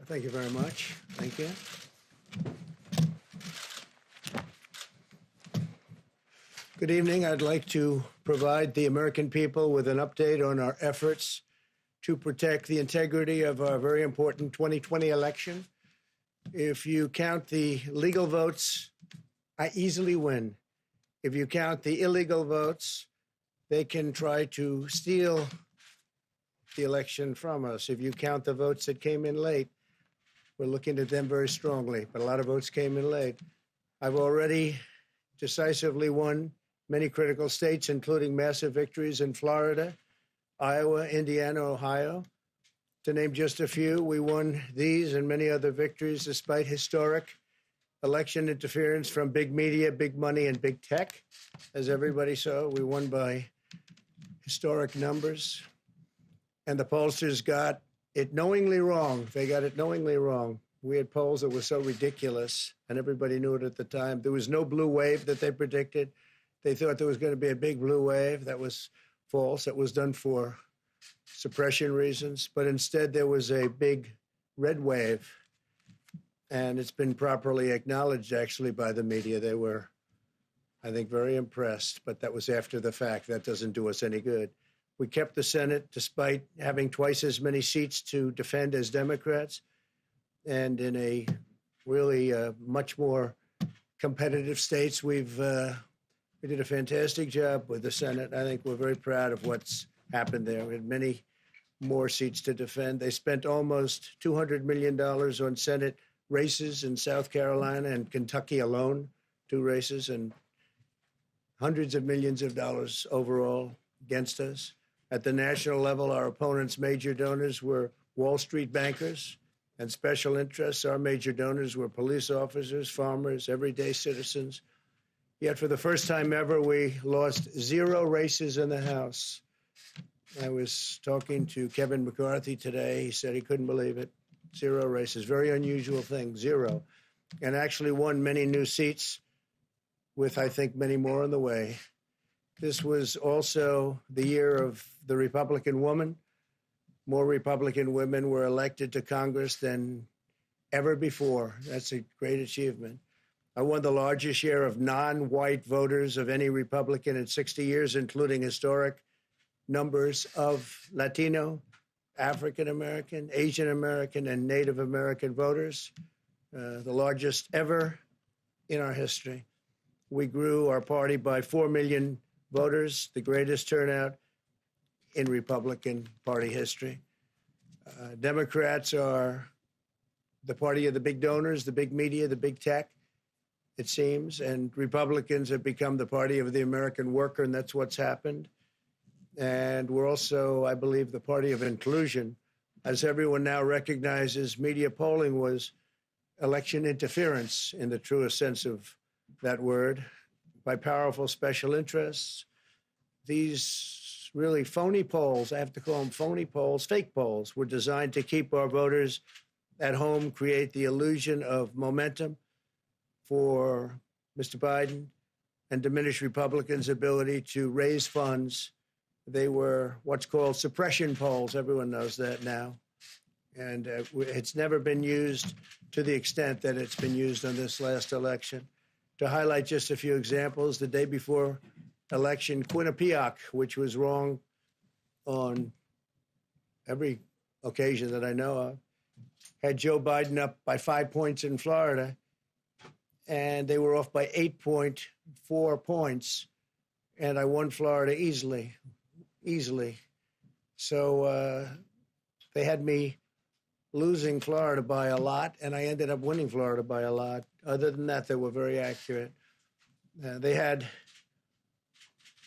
Thank you very much. Thank you. Good evening. I'd like to provide the American people with an update on our efforts to protect the integrity of our very important 2020 election. If you count the legal votes, I easily win. If you count the illegal votes, they can try to steal the election from us. If you count the votes that came in late, we're looking at them very strongly, but a lot of votes came in late. I've already decisively won many critical states, including massive victories in Florida, Iowa, Indiana, Ohio. To name just a few, we won these and many other victories despite historic election interference from big media, big money, and big tech. As everybody saw, we won by historic numbers. And the pollsters got it knowingly wrong. They got it knowingly wrong. We had polls that were so ridiculous, and everybody knew it at the time. There was no blue wave that they predicted. They thought there was going to be a big blue wave. That was false. That was done for suppression reasons. But instead, there was a big red wave. And it's been properly acknowledged, actually, by the media. They were, I think, very impressed. But that was after the fact. That doesn't do us any good. We kept the Senate despite having twice as many seats to defend as Democrats. And in a really much more competitive states, we did a fantastic job with the Senate. I think we're very proud of what's happened there. We had many more seats to defend. They spent almost $200 million on Senate races in South Carolina and Kentucky alone, 2 races, and hundreds of millions of dollars overall against us. At the national level, our opponents' major donors were Wall Street bankers and special interests. Our major donors were police officers, farmers, everyday citizens. Yet for the first time ever, we lost 0 races in the House. I was talking to Kevin McCarthy today. He said he couldn't believe it. 0 races, very unusual thing, 0. And actually won many new seats with, I think, many more on the way. This was also the year of the Republican woman. More Republican women were elected to Congress than ever before. That's a great achievement. I won the largest share of non-white voters of any Republican in 60 years, including historic numbers of Latino, African American, Asian American, and Native American voters, the largest ever in our history. We grew our party by 4 million voters, the greatest turnout in Republican Party history. Democrats are the party of the big donors, the big media, the big tech, it seems, and Republicans have become the party of the American worker, and that's what's happened. And we're also, I believe, the party of inclusion. As everyone now recognizes, media polling was election interference in the truest sense of that word by powerful special interests. These really phony polls, I have to call them phony polls, fake polls, were designed to keep our voters at home, create the illusion of momentum for Mr. Biden, and diminish Republicans' ability to raise funds. They were what's called suppression polls. Everyone knows that now. And it's never been used to the extent that it's been used on this last election. To highlight just a few examples, the day before election, Quinnipiac, which was wrong on every occasion that I know of, had Joe Biden up by 5 points in Florida, and they were off by 8.4 points, and I won Florida easily. So they had me losing Florida by a lot, and I ended up winning Florida by a lot. Other than that, they were very accurate. They had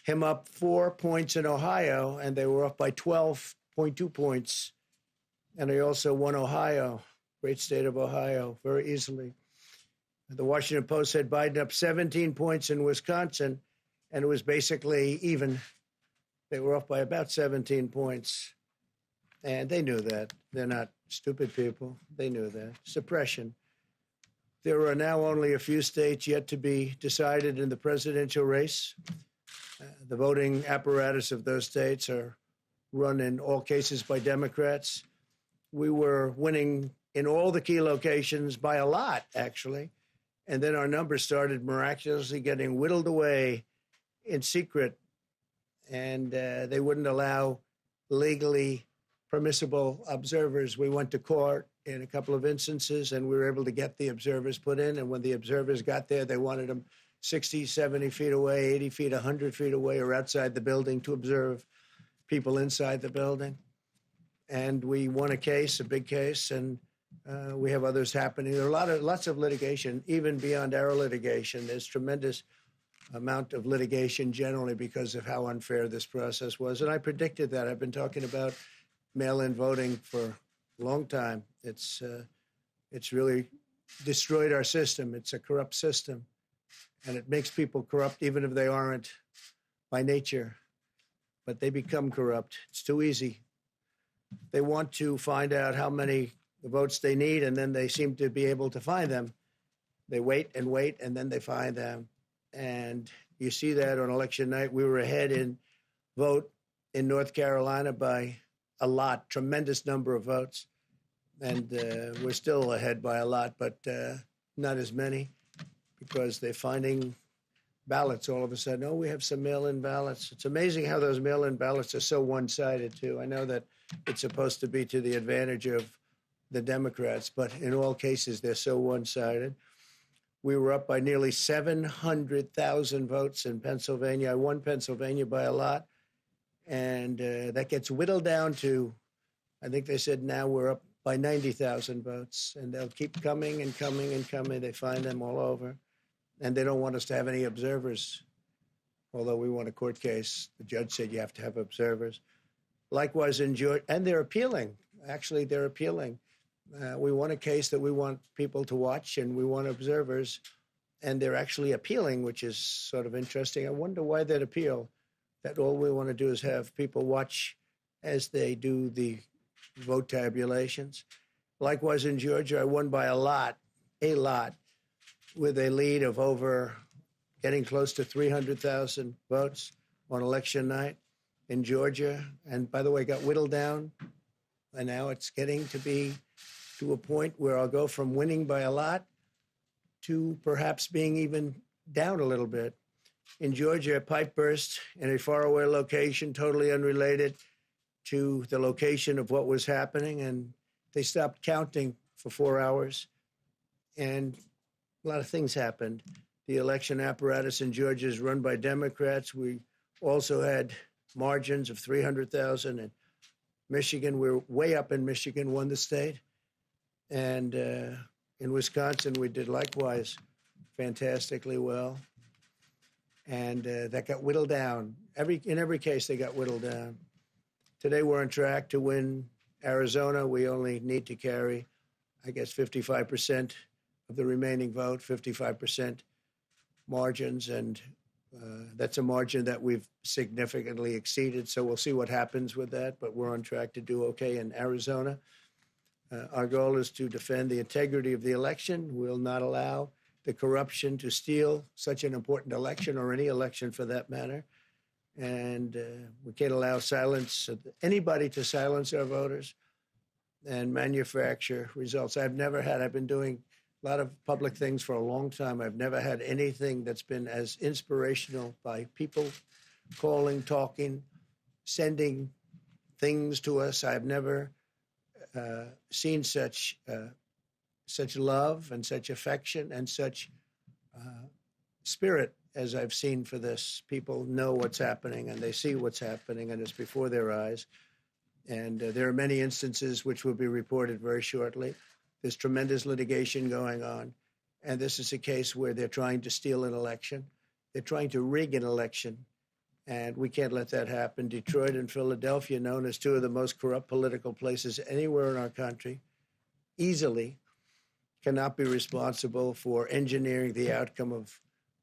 him up 4 points in Ohio, and they were off by 12.2 points. And I also won Ohio, great state of Ohio, very easily. The Washington Post had Biden up 17 points in Wisconsin, and it was basically even. They were off by about 17 points. And they knew that. They're not stupid people. They knew that. Suppression. There are now only a few states yet to be decided in the presidential race. The voting apparatus of those states are run in all cases by Democrats. We were winning in all the key locations by a lot, actually. And then our numbers started miraculously getting whittled away in secret, and they wouldn't allow legally permissible observers. We went to court in a couple of instances, and we were able to get the observers put in. And when the observers got there, they wanted them 60, 70 feet away, 80 feet, 100 feet away, or outside the building to observe people inside the building. And we won a case, a big case, and we have others happening. There are lots of litigation, even beyond our litigation. There's tremendous amount of litigation generally because of how unfair this process was. And I predicted that. I've been talking about mail-in voting for a long time. It's really destroyed our system. It's a corrupt system. And it makes people corrupt even if they aren't by nature. But they become corrupt. It's too easy. They want to find out how many votes they need, and then they seem to be able to find them. They wait, and then they find them. And you see that on election night. We were ahead in vote in North Carolina by a lot, tremendous number of votes. And we're still ahead by a lot, but not as many because they're finding ballots all of a sudden. Oh, we have some mail-in ballots. It's amazing how those mail-in ballots are so one-sided, too. I know that it's supposed to be to the advantage of the Democrats, but in all cases, they're so one-sided. We were up by nearly 700,000 votes in Pennsylvania. I won Pennsylvania by a lot, and that gets whittled down to, I think they said now we're up by 90,000 votes, and they'll keep coming and coming and coming. They find them all over, and they don't want us to have any observers, although we won a court case. The judge said you have to have observers. Likewise in Georgia, and they're appealing. Actually, they're appealing. We won a case that we want people to watch, and we want observers, and they're actually appealing, which is sort of interesting. I wonder why they'd appeal, that all we want to do is have people watch as they do the vote tabulations. Likewise in Georgia, I won by a lot, with a lead of over getting close to 300,000 votes on election night in Georgia. And by the way, got whittled down, and now it's getting to be to a point where I'll go from winning by a lot to perhaps being even down a little bit. In Georgia, a pipe burst in a faraway location, totally unrelated to the location of what was happening, and they stopped counting for 4 hours, and a lot of things happened. The election apparatus in Georgia is run by Democrats. We also had margins of 300,000 in Michigan. We're way up in Michigan, won the state. And in Wisconsin, we did likewise fantastically well. And that got whittled down. In every case, they got whittled down. Today, we're on track to win Arizona. We only need to carry, I guess, 55% of the remaining vote, 55% margins. And that's a margin that we've significantly exceeded. So we'll see what happens with that. But we're on track to do okay in Arizona. Our goal is to defend the integrity of the election. We'll not allow the corruption to steal such an important election, or any election for that matter. And we can't allow anybody to silence our voters and manufacture results. I've been doing a lot of public things for a long time. I've never had anything that's been as inspirational, by people calling, talking, sending things to us. I've never seen such love and such affection and such spirit as I've seen for this. People know what's happening, and they see what's happening, and it's before their eyes. And there are many instances which will be reported very shortly. There's tremendous litigation going on, and this is a case where they're trying to steal an election. They're trying to rig an election, and we can't let that happen. Detroit and Philadelphia, known as two of the most corrupt political places anywhere in our country, easily cannot be responsible for engineering the outcome of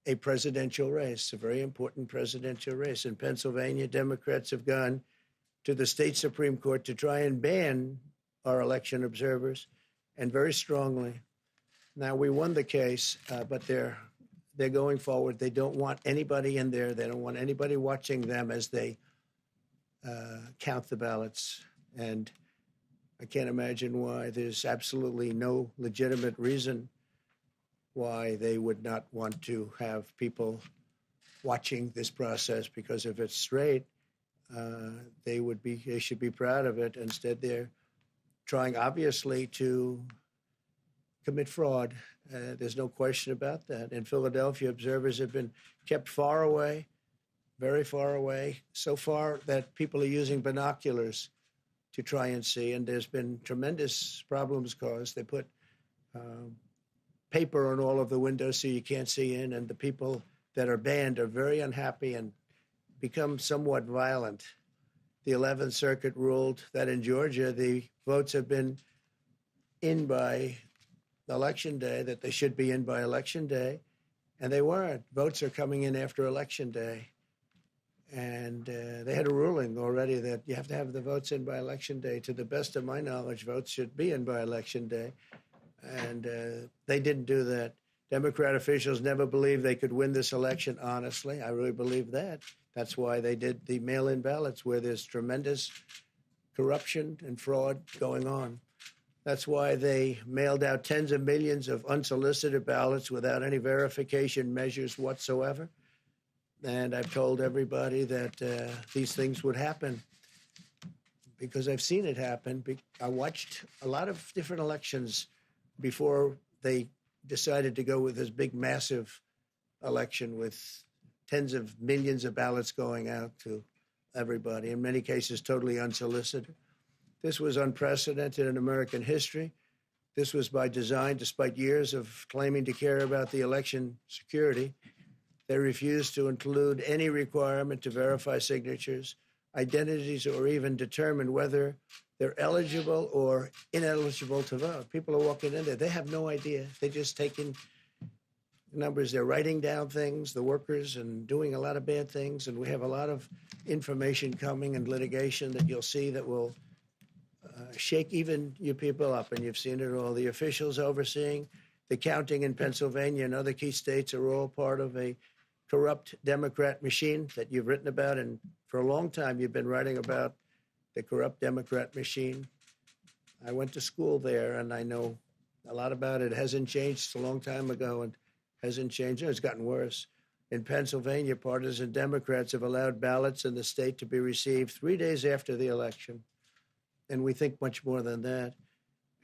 a presidential race, a very important presidential race. In Pennsylvania, Democrats have gone to the state Supreme Court to try and ban our election observers, and very strongly. Now, we won the case, but they're going forward. They don't want anybody in there. They don't want anybody watching them as they count the ballots. And I can't imagine why. There's absolutely no legitimate reason why they would not want to have people watching this process, because if it's straight, they should be proud of it. Instead, they're trying, obviously, to commit fraud. There's no question about that. In Philadelphia, observers have been kept far away, very far away, so far that people are using binoculars to try and see. And there's been tremendous problems caused. They put paper on all of the windows so you can't see in, and the people that are banned are very unhappy and become somewhat violent. The 11th Circuit ruled that in Georgia, the votes have been in by Election Day, that they should be in by Election Day, and they weren't. Votes are coming in after Election Day. And they had a ruling already that you have to have the votes in by Election Day. To the best of my knowledge, votes should be in by Election Day. And they didn't do that. Democrat officials never believed they could win this election honestly. I really believe that. That's why they did the mail-in ballots, where there's tremendous corruption and fraud going on. That's why they mailed out tens of millions of unsolicited ballots without any verification measures whatsoever. And I've told everybody that these things would happen because I've seen it happen. I watched a lot of different elections before they decided to go with this big, massive election with tens of millions of ballots going out to everybody, in many cases totally unsolicited. This was unprecedented in American history. This was by design, despite years of claiming to care about the election security. They refused to include any requirement to verify signatures, identities, or even determine whether they're eligible or ineligible to vote. People are walking in there. They have no idea. They're just taking numbers. They're writing down things, the workers, and doing a lot of bad things. And we have a lot of information coming and litigation that you'll see that will shake even you people up. And you've seen it all. The officials overseeing the counting in Pennsylvania and other key states are all part of a corrupt Democrat machine that you've written about. And for a long time, you've been writing about the corrupt Democrat machine. I went to school there, and I know a lot about it. It hasn't changed. It's a long time ago, and hasn't changed. It's gotten worse. In Pennsylvania, partisan Democrats have allowed ballots in the state to be received 3 days after the election. And we think much more than that.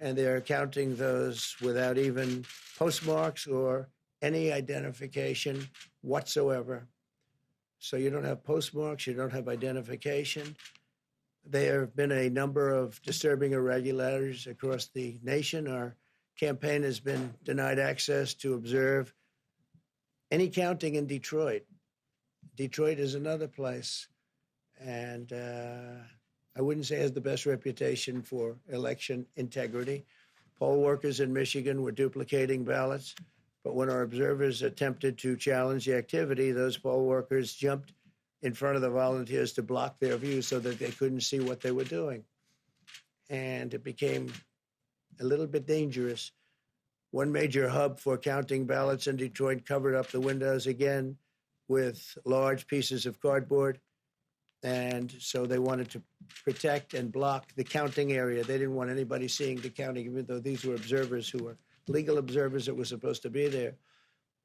And they're counting those without even postmarks or any identification whatsoever. So you don't have postmarks, you don't have identification. There have been a number of disturbing irregularities across the nation. Our campaign has been denied access to observe any counting in Detroit. Detroit is another place. And I wouldn't say it has the best reputation for election integrity. Poll workers in Michigan were duplicating ballots. But when our observers attempted to challenge the activity, those poll workers jumped in front of the volunteers to block their view so that they couldn't see what they were doing. And it became a little bit dangerous. One major hub for counting ballots in Detroit covered up the windows again with large pieces of cardboard. And so they wanted to protect and block the counting area. They didn't want anybody seeing the counting, even though these were observers who were legal observers that were supposed to be there.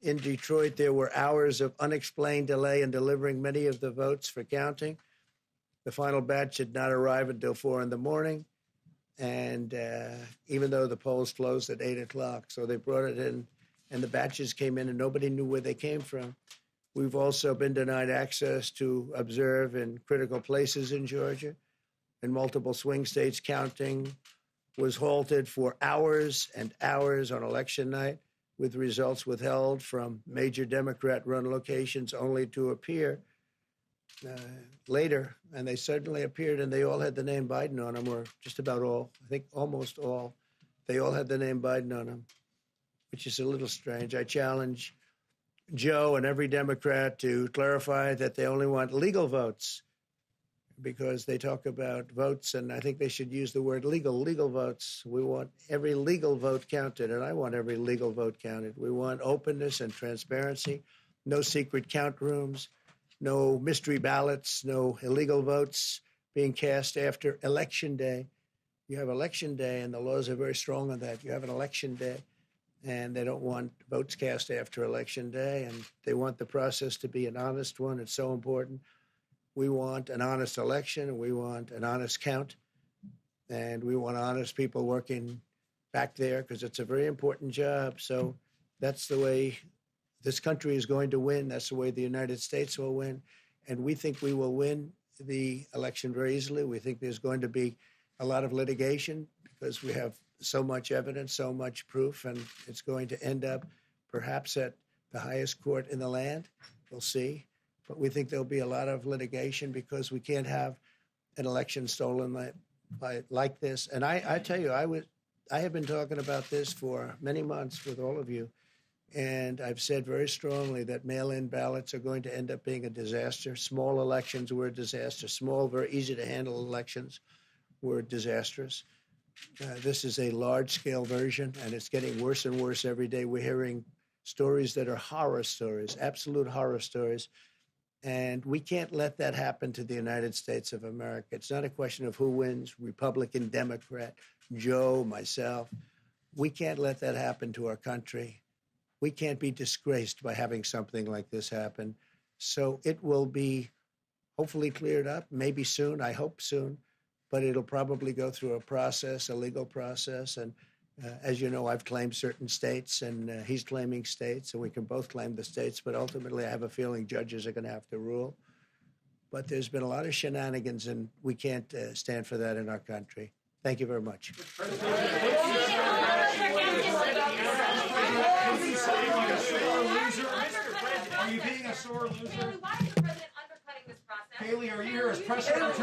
In Detroit, there were hours of unexplained delay in delivering many of the votes for counting. The final batch did not arrive until 4 a.m. And even though the polls closed at 8 o'clock, so they brought it in, and the batches came in, and nobody knew where they came from. We've also been denied access to observe in critical places in Georgia. In multiple swing states, counting was halted for hours and hours on election night, with results withheld from major Democrat-run locations only to appear later. And they suddenly appeared, and they all had the name Biden on them, or just about all. I think almost all. They all had the name Biden on them, which is a little strange. I challenge Joe and every Democrat to clarify that they only want legal votes, because they talk about votes, and I think they should use the word legal votes. We want every legal vote counted, and I want every legal vote counted. We want openness and transparency, no secret count rooms, no mystery ballots, no illegal votes being cast after Election Day. You have election day, and the laws are very strong on that. You have an election day, and they don't want votes cast after election day, and they want the process to be an honest one. It's so important. We want an honest election, and we want an honest count, and we want honest people working back there because it's a very important job. So that's the way this country is going to win. That's the way the United States will win. And we think we will win the election very easily. We think there's going to be a lot of litigation because we have so much evidence, so much proof, and it's going to end up perhaps at the highest court in the land. We'll see. But we think there'll be a lot of litigation because we can't have an election stolen like this. And I tell you, I have been talking about this for many months with all of you, and I've said very strongly that mail-in ballots are going to end up being a disaster. Small elections were a disaster. Small, very easy to handle elections were disastrous. This is a large-scale version, and it's getting worse and worse every day. We're hearing stories that are horror stories, absolute horror stories, and we can't let that happen to the United States of America. It's not a question of who wins, Republican, Democrat, Joe, myself. We can't let that happen to our country. We can't be disgraced by having something like this happen. So it will be hopefully cleared up, maybe soon, I hope soon, but it'll probably go through a process, a legal process. And as you know, I've claimed certain states, and he's claiming states, and we can both claim the states, but ultimately I have a feeling judges are going to have to rule. But there's been a lot of shenanigans, and we can't stand for that in our country. Thank you very much. Are you being a sore loser? Why is the president undercutting this process? Haley, are you here as press secretary?